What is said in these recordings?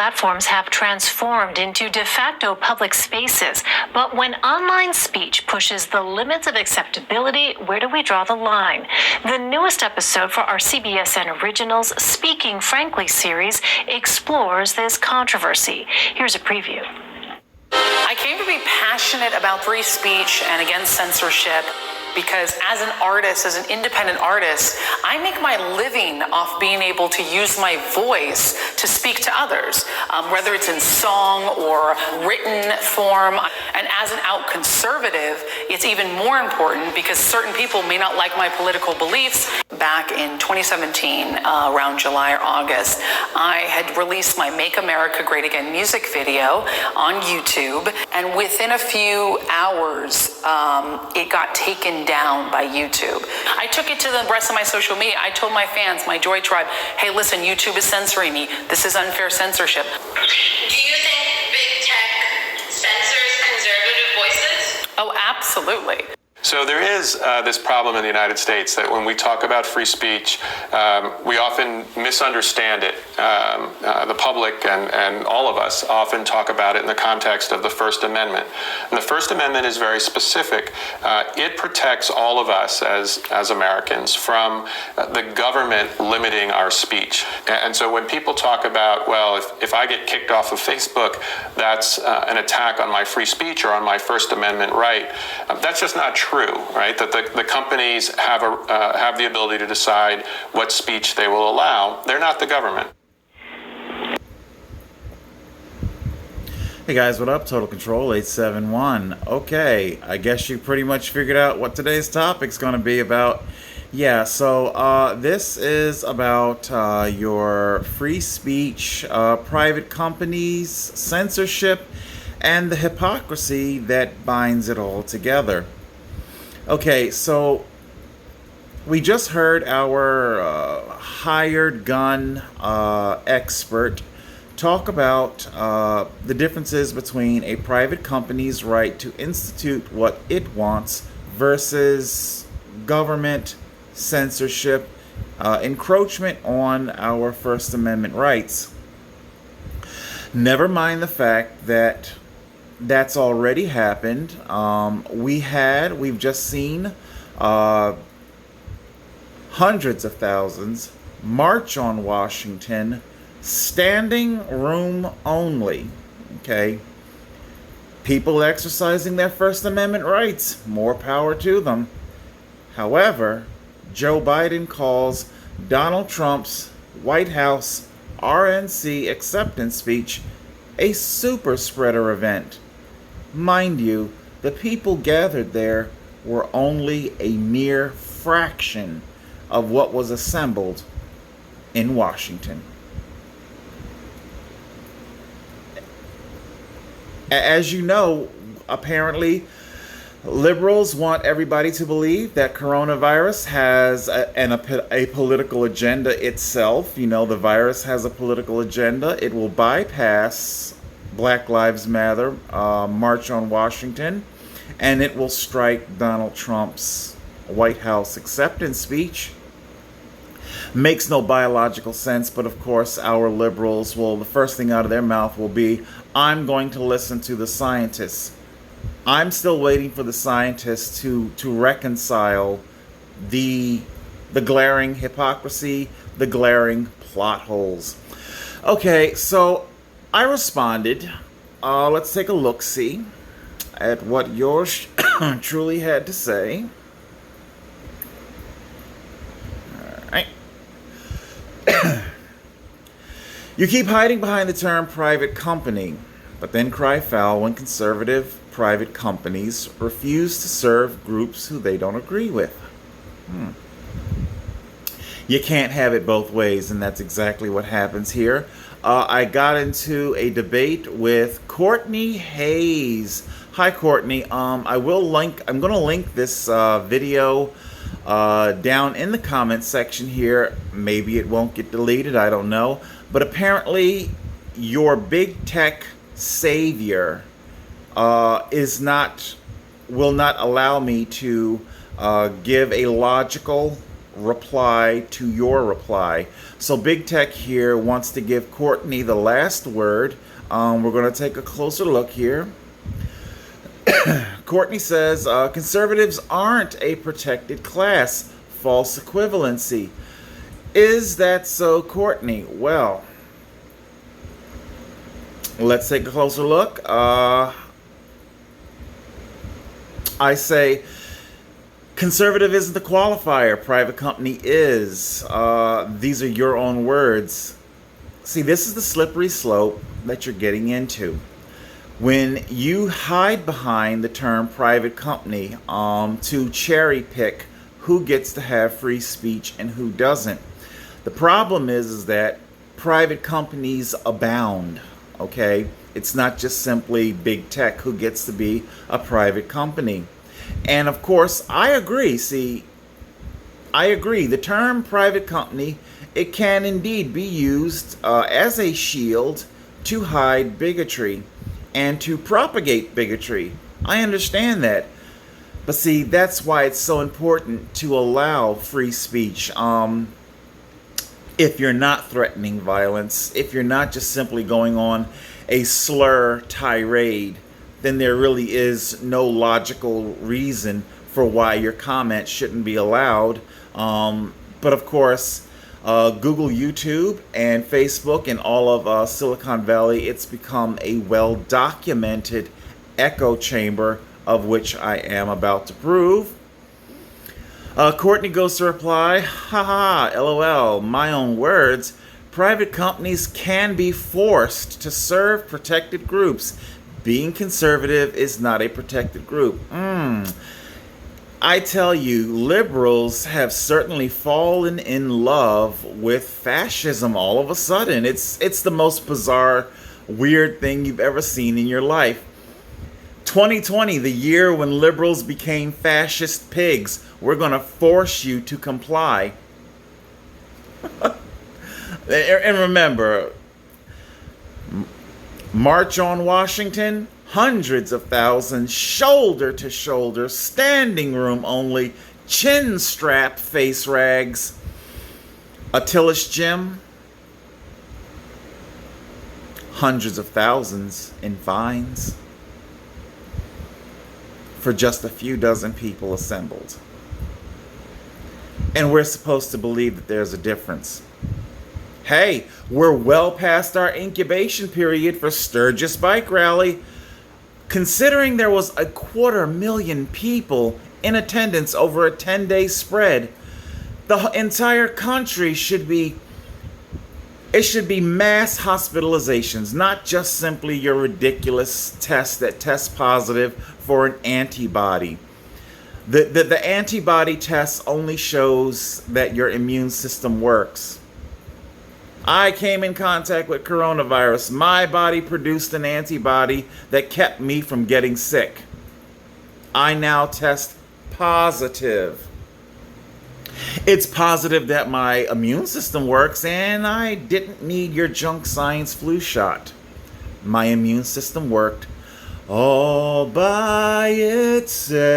Platforms have transformed into de facto public spaces, but when online speech pushes the limits of acceptability, where do we draw the line? The newest episode for our CBSN Originals Speaking Frankly series explores this controversy. Here's a preview. I came to be passionate about free speech and against censorship because as an artist, as an independent artist, I make my living off being able to use my voice to speak to others, whether it's in song or written form. And as an out conservative, it's even more important because certain people may not like my political beliefs. Back in 2017, around July or August, I had released my Make America Great Again music video on YouTube, and within a few hours, it got taken down by YouTube. I took it to the rest of my social media. I told my fans, my Joy Tribe, hey, listen, YouTube is censoring me. This is unfair censorship. Do you think big tech censors conservative voices? Oh, absolutely. So there is this problem in the United States that when we talk about free speech, we often misunderstand it. The public and all of us often talk about it in the context of the First Amendment. And the First Amendment is very specific. It protects all of us as Americans from the government limiting our speech. And so when people talk about, well, if I get kicked off of Facebook, that's an attack on my free speech or on my First Amendment right, that's just not true. Right? That the companies have the ability to decide what speech they will allow. They're not the government. Hey guys, what up? Total Control 871. Okay, I guess you pretty much figured out what today's topic's going to be about. Yeah, so this is about your free speech, private companies, censorship, and the hypocrisy that binds it all together. Okay, so we just heard our hired gun expert talk about the differences between a private company's right to institute what it wants versus government censorship, encroachment on our First Amendment rights. Never mind the fact that that's already happened. We've just seen hundreds of thousands march on Washington, standing room only. Okay, people exercising their First Amendment rights, more power to them. However, Joe Biden calls Donald Trump's White House RNC acceptance speech a super spreader event. Mind you, the people gathered there were only a mere fraction of what was assembled in Washington. As you know, apparently, liberals want everybody to believe that coronavirus has a political agenda itself. You know, the virus has a political agenda. It will bypass Black Lives Matter March on Washington, and it will strike Donald Trump's White House acceptance speech. Makes no biological sense, but of course our liberals will, the first thing out of their mouth will be, I'm going to listen to the scientists. I'm still waiting for the scientists to reconcile the glaring hypocrisy, the glaring plot holes. Okay, so I responded. Let's take a look-see at what yours truly had to say. All right. You keep hiding behind the term private company, but then cry foul when conservative private companies refuse to serve groups who they don't agree with. You can't have it both ways, and that's exactly what happens here. I got into a debate with Courtney Hayes. Hi, Courtney. I'm going to link this video down in the comments section here. Maybe it won't get deleted, I don't know. But apparently, your big tech savior will not allow me to give a logical reply to your reply. So Big Tech here wants to give Courtney the last word. We're going to take a closer look here. Courtney says, conservatives aren't a protected class. False equivalency. Is that so, Courtney? Well, let's take a closer look. I say conservative isn't the qualifier. Private company is. These are your own words. See, this is the slippery slope that you're getting into. When you hide behind the term private company to cherry pick who gets to have free speech and who doesn't. The problem is that private companies abound, okay? It's not just simply big tech who gets to be a private company. And of course, I agree. See, I agree. The term private company, it can indeed be used as a shield to hide bigotry and to propagate bigotry. I understand that. But see, that's why it's so important to allow free speech. If you're not threatening violence, if you're not just simply going on a slur tirade, then there really is no logical reason for why your comment shouldn't be allowed. But of course, Google, YouTube, and Facebook, and all of Silicon Valley, it's become a well-documented echo chamber, of which I am about to prove. Courtney goes to reply, haha, LOL, my own words. Private companies can be forced to serve protected groups. Being conservative is not a protected group. I tell you, liberals have certainly fallen in love with fascism all of a sudden. It's the most bizarre, weird thing you've ever seen in your life. 2020, the year when liberals became fascist pigs. We're going to force you to comply. And remember, March on Washington, hundreds of thousands, shoulder to shoulder, standing room only, chin strap face rags. Attila's Gym, hundreds of thousands in fines for just a few dozen people assembled. And we're supposed to believe that there's a difference. Hey, we're well past our incubation period for Sturgis Bike Rally. Considering there was 250,000 people in attendance over a 10-day spread, the entire country should be mass hospitalizations, not just simply your ridiculous test that tests positive for an antibody. The antibody test only shows that your immune system works. I came in contact with coronavirus. My body produced an antibody that kept me from getting sick. I now test positive. It's positive that my immune system works, and I didn't need your junk science flu shot. My immune system worked all by itself.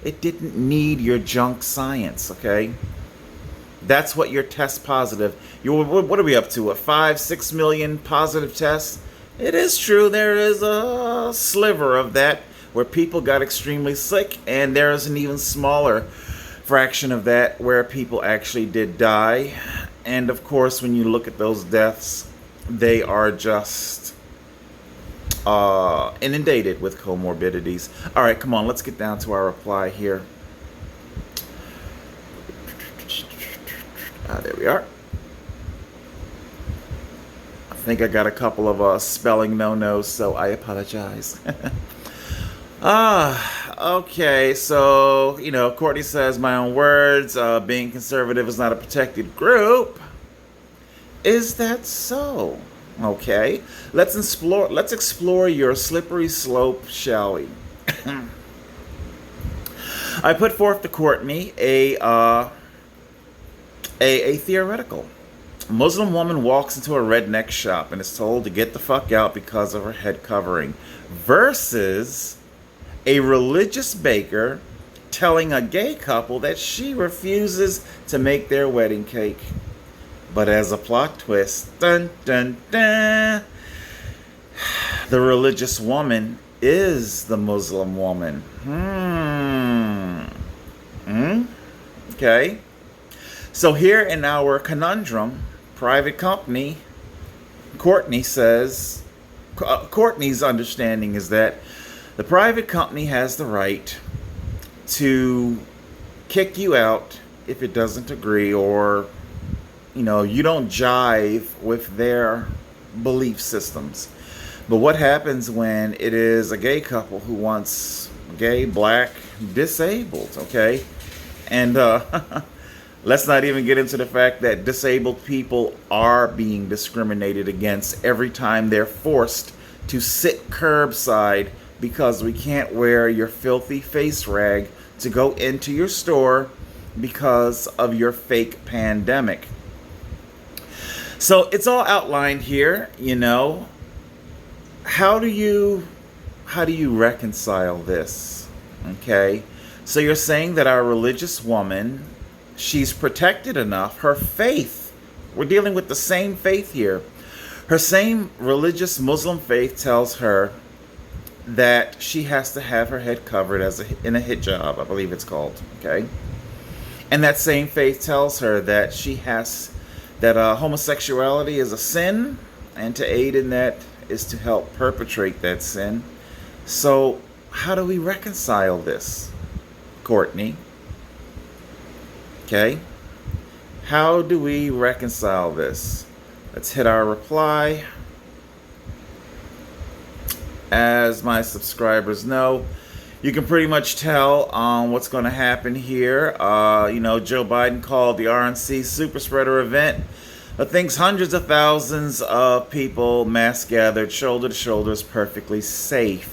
It didn't need your junk science, okay? That's what your test positive. What are we up to? 5-6 million positive tests? It is true there is a sliver of that where people got extremely sick, and there is an even smaller fraction of that where people actually did die. And of course, when you look at those deaths, they are just inundated with comorbidities. All right, come on, let's get down to our reply here. There we are. I think I got a couple of spelling no-nos, so I apologize. Okay, so, Courtney says, my own words, being conservative is not a protected group. Is that so? Okay, let's explore your slippery slope, shall we? I put forth to Courtney a theoretical. A Muslim woman walks into a redneck shop and is told to get the fuck out because of her head covering, versus a religious baker telling a gay couple that she refuses to make their wedding cake. But as a plot twist, dun dun dun, the religious woman is the Muslim woman. Okay. So here in our conundrum, private company, Courtney says, Courtney's understanding is that the private company has the right to kick you out if it doesn't agree, or you don't jive with their belief systems. But what happens when it is a gay couple who wants gay, black, disabled, okay? And let's not even get into the fact that disabled people are being discriminated against every time they're forced to sit curbside because we can't wear your filthy face rag to go into your store because of your fake pandemic. So it's all outlined here, How do you reconcile this? Okay? So you're saying that our religious woman, she's protected enough, her faith, we're dealing with the same faith here. Her same religious Muslim faith tells her that she has to have her head covered in a hijab, I believe it's called, okay? And that same faith tells her that that homosexuality is a sin, and to aid in that is to help perpetrate that sin. So how do we reconcile this, Courtney? Okay? How do we reconcile this? Let's hit our reply. As my subscribers know, you can pretty much tell what's going to happen here. Joe Biden called the RNC super spreader event. Thinks hundreds of thousands of people mass gathered, shoulder to shoulder, is perfectly safe.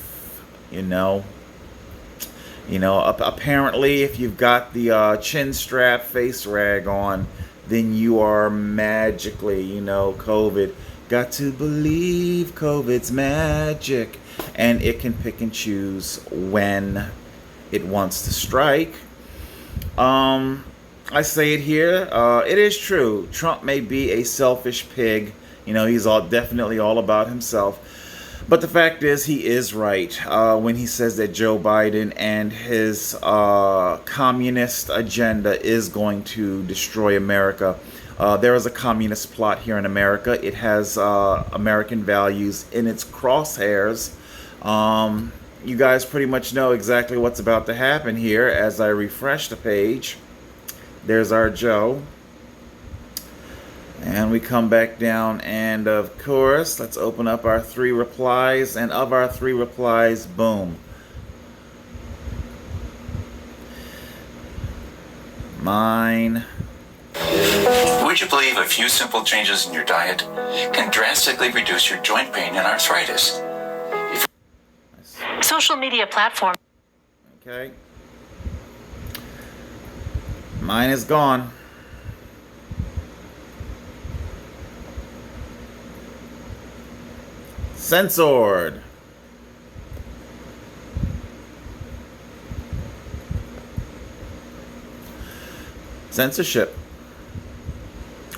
Apparently, if you've got the chin strap face rag on, then you are magically, COVID. Got to believe COVID's magic. And it can pick and choose when it wants to strike. I say it here. It is true. Trump may be a selfish pig. He's definitely all about himself. But the fact is, he is right when he says that Joe Biden and his communist agenda is going to destroy America. There is a communist plot here in America. It has American values in its crosshairs. You guys pretty much know exactly what's about to happen here as I refresh the page. There's our Joe. And we come back down, and of course, let's open up our 3 replies. And of our 3 replies, boom. Mine. Would you believe a few simple changes in your diet can drastically reduce your joint pain and arthritis? Social media platform. Okay. Mine is gone. Censored. Censorship.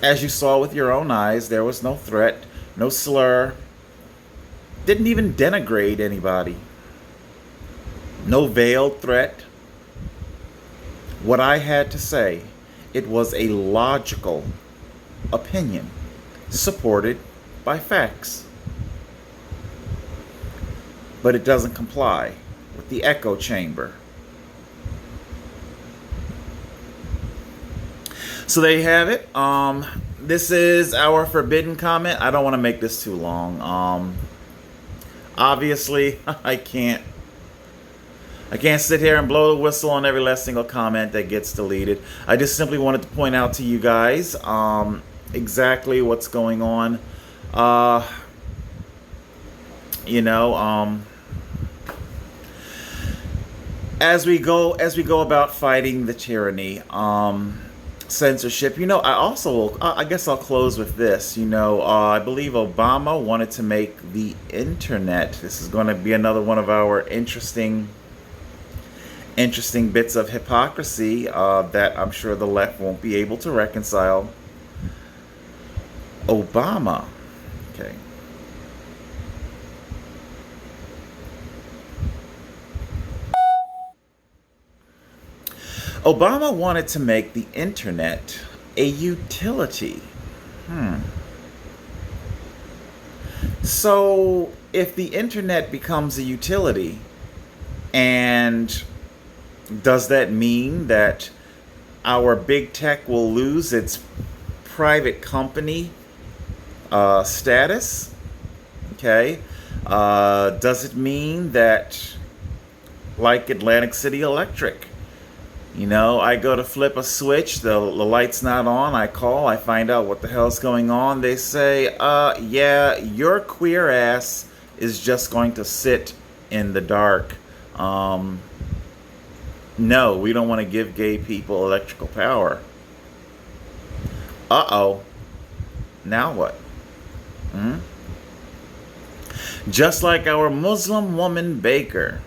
As you saw with your own eyes, there was no threat, no slur. Didn't even denigrate anybody. No veiled threat. What I had to say, it was a logical opinion supported by facts. But it doesn't comply with the echo chamber. So there you have it. This is our forbidden comment. I don't want to make this too long. Obviously, I can't sit here and blow the whistle on every last single comment that gets deleted. I just simply wanted to point out to you guys exactly what's going on. As we go about fighting the tyranny, censorship. I guess I'll close with this. I believe Obama wanted to make the internet. This is going to be another one of our interesting interesting bits of hypocrisy that I'm sure the left won't be able to reconcile. Obama. Okay. Obama wanted to make the internet a utility. So, if the internet becomes a utility, and does that mean that our big tech will lose its private company status? Okay. Does it mean that, like Atlantic City Electric, I go to flip a switch, the light's not on, I call, I find out what the hell's going on. They say, yeah, your queer ass is just going to sit in the dark. No, we don't want to give gay people electrical power. Uh-oh. Now what? Just like our Muslim woman baker,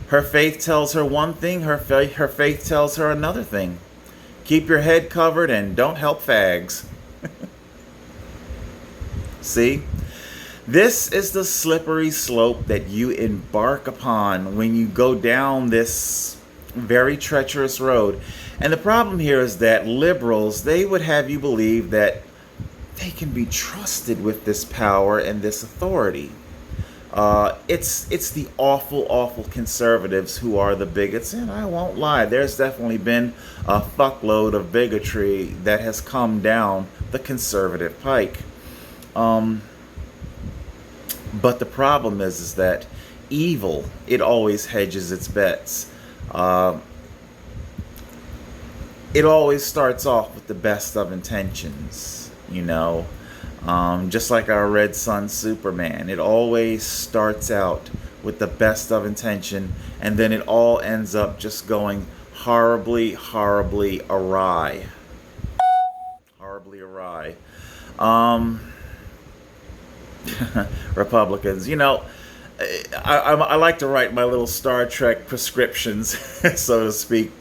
her faith tells her one thing, her faith tells her another thing. Keep your head covered and don't help fags. See? This is the slippery slope that you embark upon when you go down this very treacherous road. And the problem here is that liberals, they would have you believe that they can be trusted with this power and this authority. It's the awful conservatives who are the bigots, and I won't lie, there's definitely been a fuckload of bigotry that has come down the conservative pike. But the problem is that evil, it always hedges its bets. It always starts off with the best of intentions, just like our red sun Superman. It always starts out with the best of intention, and then it all ends up just going horribly awry. Horribly awry. Republicans, I like to write my little Star Trek prescriptions, so to speak.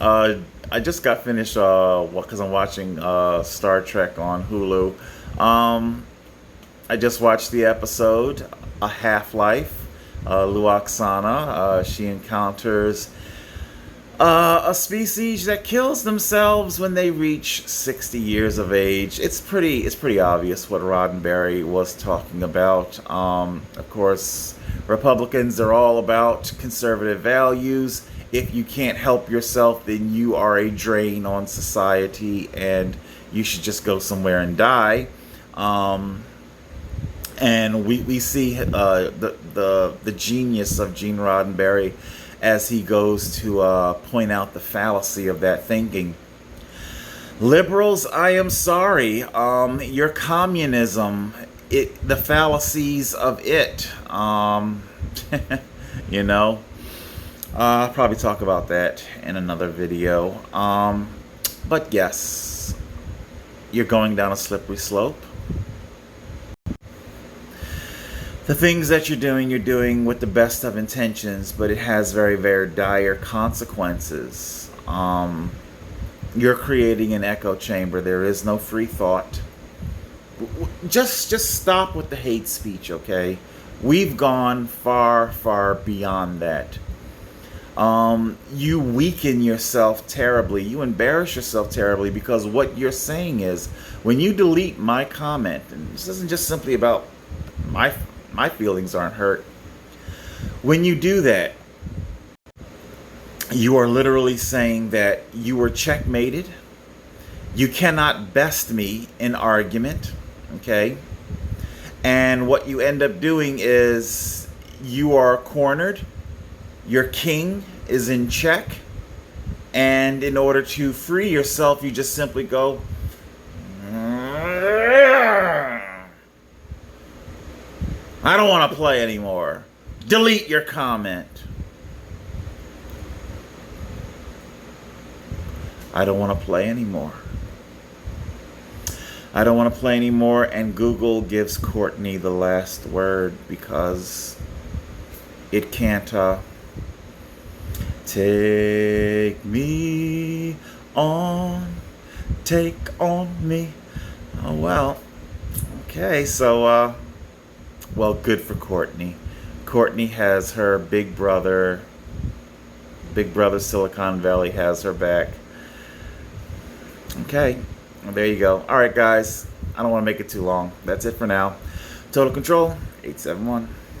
I just got finished, because I'm watching Star Trek on Hulu. I just watched the episode, A Half-Life. Luoxana, she encounters a species that kills themselves when they reach 60 years of age. It's pretty obvious what Roddenberry was talking about. Of course, Republicans are all about conservative values. If you can't help yourself, then you are a drain on society, and you should just go somewhere and die. And we see the genius of Gene Roddenberry as he goes to point out the fallacy of that thinking. Liberals, I am sorry. Your communism, the fallacies of it. I'll probably talk about that in another video. But yes, you're going down a slippery slope. The things that you're doing with the best of intentions, but it has very dire consequences. You're creating an echo chamber. There is no free thought. Just stop with the hate speech, okay? We've gone far beyond that. You weaken yourself terribly. You embarrass yourself terribly, because what you're saying is, when you delete my comment, and this isn't just simply about my feelings aren't hurt. When you do that, you are literally saying that you were checkmated. You cannot best me in argument, okay? And what you end up doing is you are cornered. Your king is in check. And in order to free yourself, you just simply go, I don't want to play anymore. Delete your comment. I don't want to play anymore. I don't want to play anymore, and Google gives Courtney the last word, because it can't Take me on, take on me. Oh, well. Okay, so, well, good for Courtney. Courtney has her big brother Silicon Valley has her back. Okay, well, there you go. All right, guys, I don't want to make it too long. That's it for now. Total Control, 871.